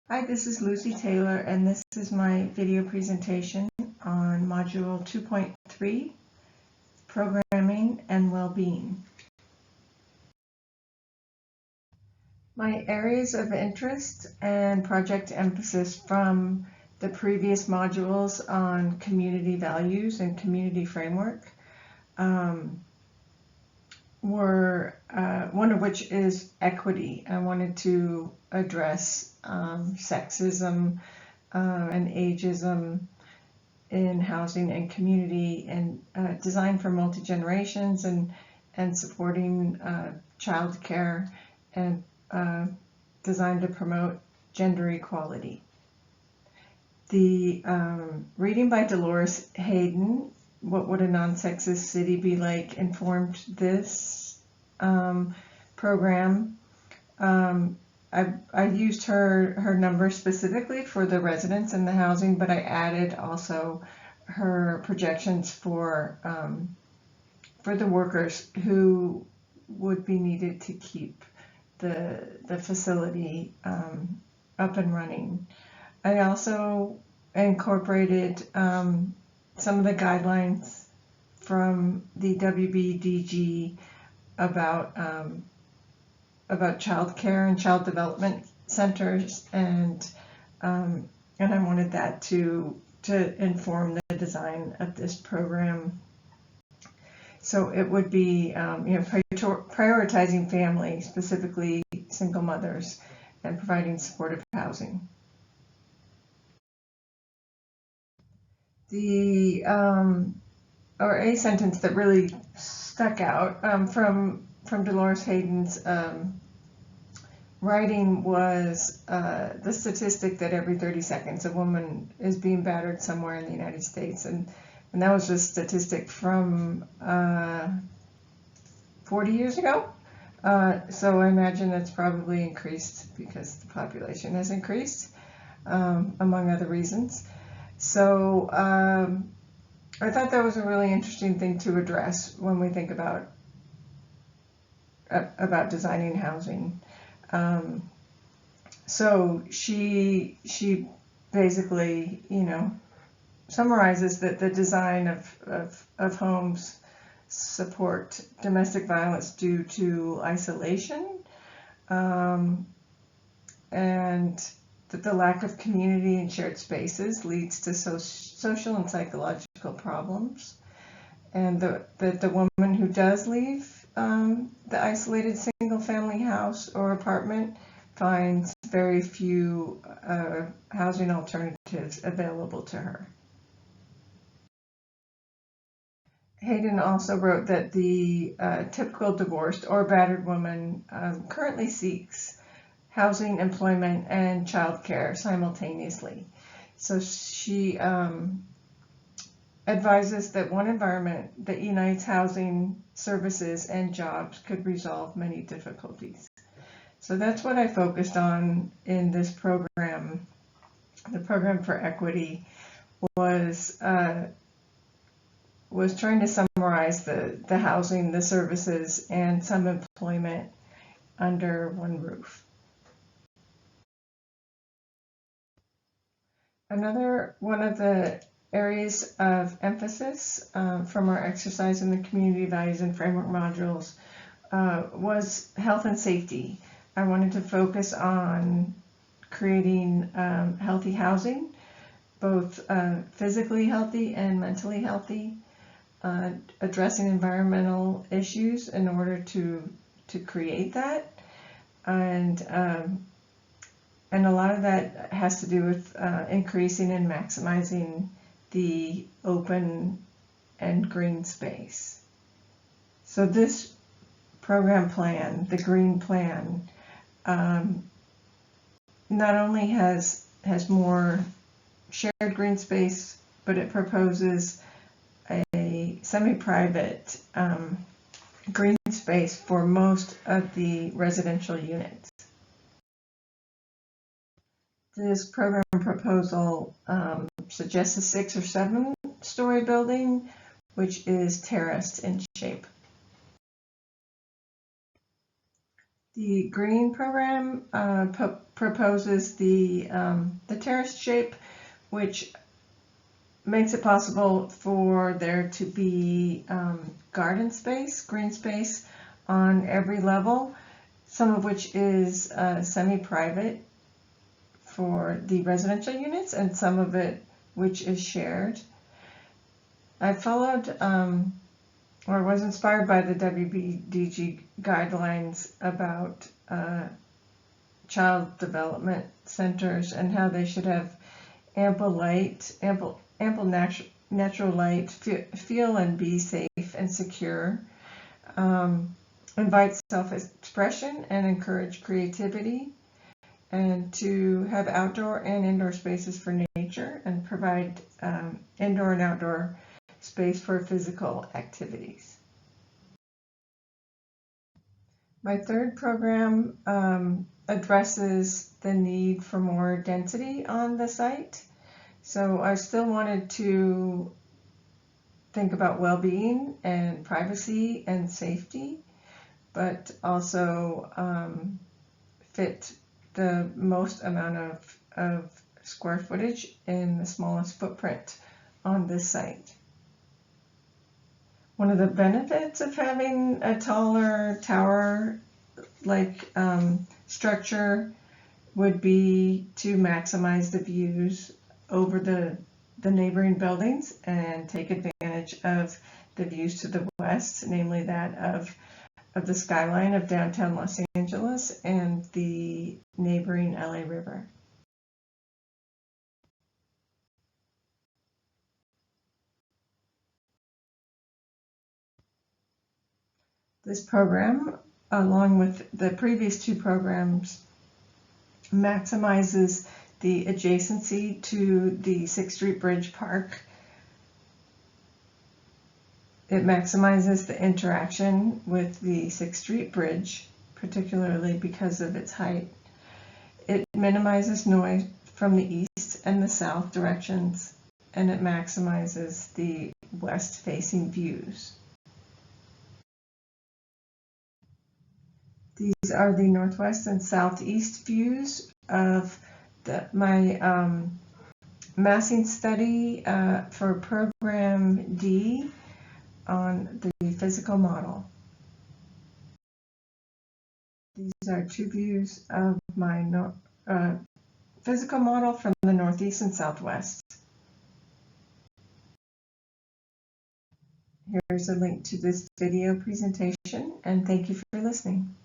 Hi, this is Lucy Taylor, and this is my video presentation on Module 2.3, Programming and Well-Being. My areas of interest and project emphasis from the previous modules on community values and community framework were one of which is equity. I wanted to address sexism and ageism in housing and community, and design for multi-generations, and supporting child care, and designed to promote gender equality. The reading by Dolores Hayden, What Would a Non-Sexist City Be Like, informed this program. I used her numbers specifically for the residents and the housing, but I added also her projections for the workers who would be needed to keep the facility up and running. I also incorporated some of the guidelines from the WBDG about child care and child development centers, and I wanted that to inform the design of this program. So it would be prioritizing family, specifically single mothers, and providing supportive housing. The or a sentence that really stuck out from Dolores Hayden's writing was the statistic that every 30 seconds a woman is being battered somewhere in the United States, and that was a statistic from 40 years ago. So I imagine it's probably increased because the population has increased, among other reasons. So I thought that was a really interesting thing to address when we think about designing housing. So she basically, summarizes that the design of homes support domestic violence due to isolation, and that the lack of community and shared spaces leads to social and psychological problems, and that the woman who does leave the isolated single-family house or apartment finds very few housing alternatives available to her. Hayden also wrote that the typical divorced or battered woman currently seeks housing, employment, and childcare simultaneously. So she advises that one environment that unites housing, services, and jobs could resolve many difficulties. So that's what I focused on in this program. The program for equity was trying to summarize the housing, the services, and some employment under one roof. Another one of the areas of emphasis from our exercise in the community values and framework modules was health and safety. I wanted to focus on creating healthy housing, both physically healthy and mentally healthy, addressing environmental issues in order to create that, and a lot of that has to do with increasing and maximizing the open and green space. So this program plan, the Green Plan, not only has more shared green space, but it proposes a semi-private green space for most of the residential units. This program proposal suggests a 6 or 7 story building, which is terraced in shape. The green program proposes the terrace shape, which makes it possible for there to be garden space, green space on every level, some of which is semi-private for the residential units and some of it which is shared. I followed or was inspired by the WBDG guidelines about child development centers and how they should have ample light, ample natural light, feel and be safe and secure, invite self-expression and encourage creativity, and to have outdoor and indoor spaces for nature and provide indoor and outdoor space for physical activities. My third program addresses the need for more density on the site. So I still wanted to think about well-being and privacy and safety, but also fit the most amount of square footage in the smallest footprint on this site. One of the benefits of having a taller tower-like structure would be to maximize the views over the neighboring buildings and take advantage of the views to the west, namely that of the skyline of downtown Los Angeles and the neighboring LA River. This program, along with the previous two programs, maximizes the adjacency to the 6th Street Bridge Park. It maximizes the interaction with the 6th Street Bridge, particularly because of its height. It minimizes noise from the east and the south directions, and it maximizes the west-facing views. These are the northwest and southeast views of my massing study for Program D on the physical model. These are two views of my physical model from the northeast and southwest. Here's a link to this video presentation, and thank you for listening.